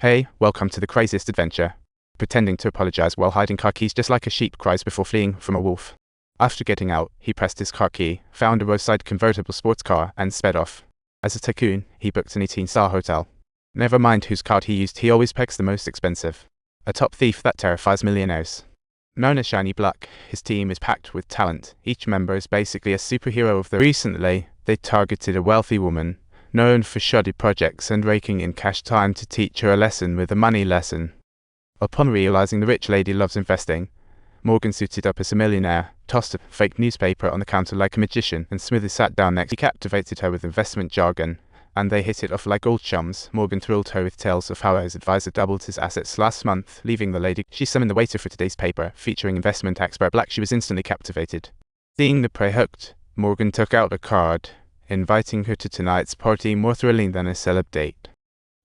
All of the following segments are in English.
Hey, welcome to the craziest adventure. Pretending to apologize while hiding car keys just like a sheep cries before fleeing from a wolf. After getting out, he pressed his car key, found a roadside convertible sports car, and sped off. As a tycoon, he booked an 18-star hotel. Never mind whose card he used, he always picks the most expensive. A top thief that terrifies millionaires. Known as Shiny Black, his team is packed with talent. Each member is basically a superhero of their. Recently, they targeted a wealthy woman, known for shoddy projects and raking in cash time to teach her a lesson with a money lesson. Upon realizing the rich lady loves investing, Morgan suited up as a millionaire, tossed a fake newspaper on the counter like a magician, and smoothly sat down next. He captivated her with investment jargon, and they hit it off like old chums. Morgan thrilled her with tales of how his advisor doubled his assets last month, leaving the lady. She summoned the waiter for today's paper, featuring investment expert Black. She was instantly captivated. Seeing the prey hooked, Morgan took out a card, inviting her to tonight's party, more thrilling than a celeb date.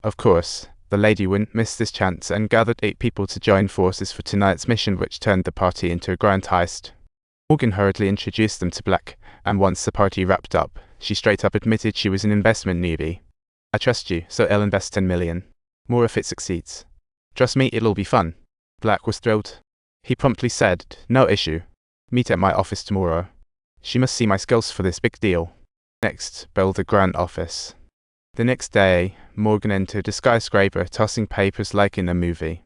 Of course, the lady wouldn't miss this chance and gathered 8 people to join forces for tonight's mission, which turned the party into a grand heist. Morgan hurriedly introduced them to Black, and once the party wrapped up, she straight up admitted she was an investment newbie. "I trust you, so I'll invest 10 million. More if it succeeds. Trust me, it'll be fun." Black was thrilled. He promptly said, "No issue. Meet at my office tomorrow. She must see my skills for this big deal." Next, build a grand office. The next day, Morgan entered a skyscraper, tossing papers like in a movie.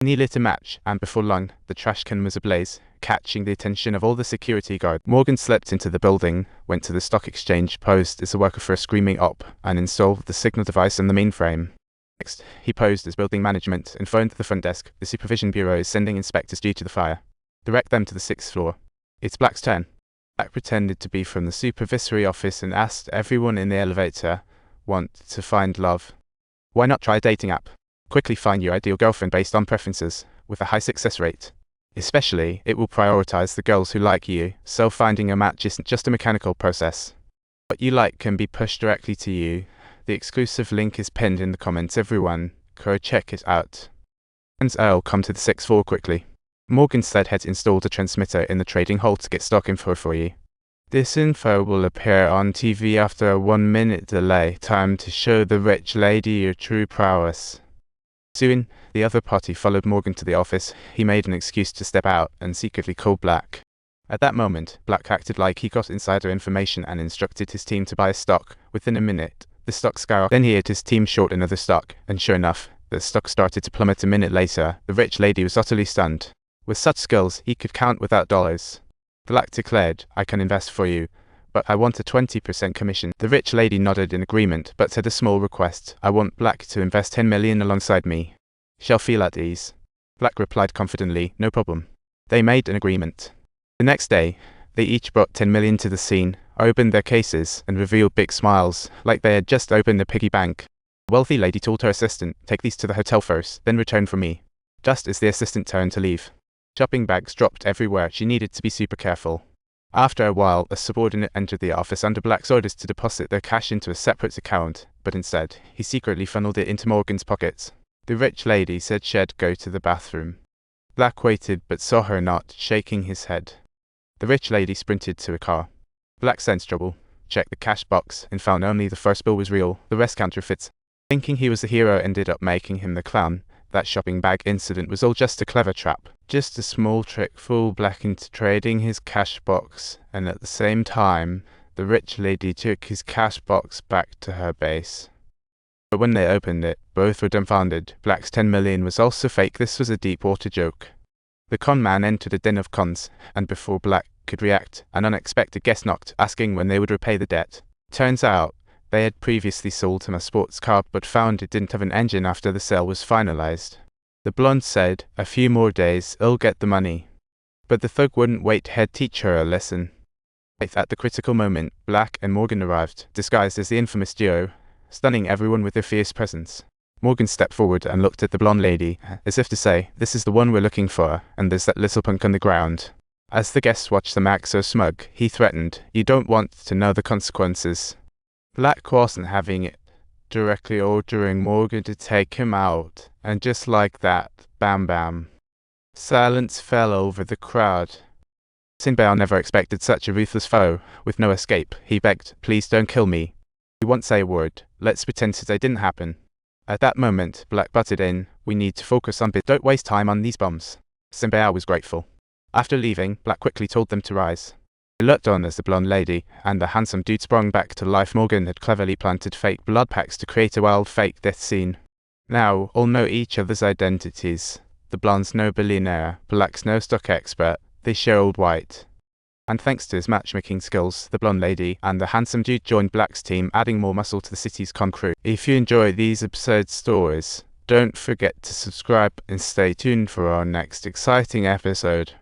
He lit a match, and before long, the trash can was ablaze, catching the attention of all the security guards. Morgan slipped into the building, went to the stock exchange, posed as a worker for a screaming op, and installed the signal device on the mainframe. Next, he posed as building management and phoned the front desk. The supervision bureau is sending inspectors due to the fire. Direct them to the 6th floor. It's Black's turn. Black pretended to be from the supervisory office and asked everyone in the elevator, "Want to find love? Why not try a dating app? Quickly find your ideal girlfriend based on preferences, with a high success rate. Especially, it will prioritize the girls who like you, so finding a match isn't just a mechanical process. What you like can be pushed directly to you. The exclusive link is pinned in the comments. Everyone, go check it out." And I'll come to the 6th floor quickly. Morgan said had installed a transmitter in the trading hall to get stock info for you. This info will appear on TV after a 1-minute delay, time to show the rich lady your true prowess. Soon, the other party followed Morgan to the office. He made an excuse to step out and secretly called Black. At that moment, Black acted like he got insider information and instructed his team to buy a stock. Within a minute, the stock skyrocketed. Then he had his team short another stock, and sure enough, the stock started to plummet. A minute later, the rich lady was utterly stunned. With such skills, he could count without dollars. Black declared, "I can invest for you, but I want a 20% commission." The rich lady nodded in agreement, but said a small request. "I want Black to invest 10 million alongside me. Shall feel at ease." Black replied confidently, "No problem." They made an agreement. The next day, they each brought 10 million to the scene, opened their cases, and revealed big smiles, like they had just opened a piggy bank. The wealthy lady told her assistant, "Take these to the hotel first, then return for me," just as the assistant turned to leave. Shopping bags dropped everywhere. She needed to be super careful. After a while, a subordinate entered the office under Black's orders to deposit their cash into a separate account, but instead, he secretly funneled it into Morgan's pockets. The rich lady said she'd go to the bathroom. Black waited but saw her not, shaking his head. The rich lady sprinted to a car. Black sensed trouble, checked the cash box, and found only the first bill was real, the rest counterfeits. Thinking he was the hero ended up making him the clown. That shopping bag incident was all just a clever trap. Just a small trick fooled Black into trading his cash box, and at the same time, the rich lady took his cash box back to her base. But when they opened it, both were dumbfounded. Black's 10 million was also fake. This was a deep water joke. The con man entered a den of cons, and before Black could react, an unexpected guest knocked, asking when they would repay the debt. Turns out, they had previously sold him a sports car but found it didn't have an engine after the sale was finalized. The blonde said, "A few more days, I'll get the money." But the thug wouldn't wait. He'd teach her a lesson. At the critical moment, Black and Morgan arrived, disguised as the infamous duo, stunning everyone with their fierce presence. Morgan stepped forward and looked at the blonde lady, as if to say, "This is the one we're looking for, and there's that little punk on the ground." As the guests watched them act so smug, he threatened, "You don't want to know the consequences." Black wasn't having it, directly ordering Morgan to take him out, and just like that, bam bam. Silence fell over the crowd. Sinbad never expected such a ruthless foe. With no escape, he begged, "Please don't kill me. We won't say a word. Let's pretend today didn't happen." At that moment, Black butted in. "We need to focus on don't waste time on these bombs." Simbao was grateful. After leaving, Black quickly told them to rise. They looked on as the blonde lady and the handsome dude sprung back to life. Morgan had cleverly planted fake blood packs to create a wild fake death scene. Now, all know each other's identities. The blonde's no billionaire, Black's no stock expert, they share Old White. And thanks to his matchmaking skills, the blonde lady and the handsome dude joined Black's team, adding more muscle to the city's con crew. If you enjoy these absurd stories, don't forget to subscribe and stay tuned for our next exciting episode.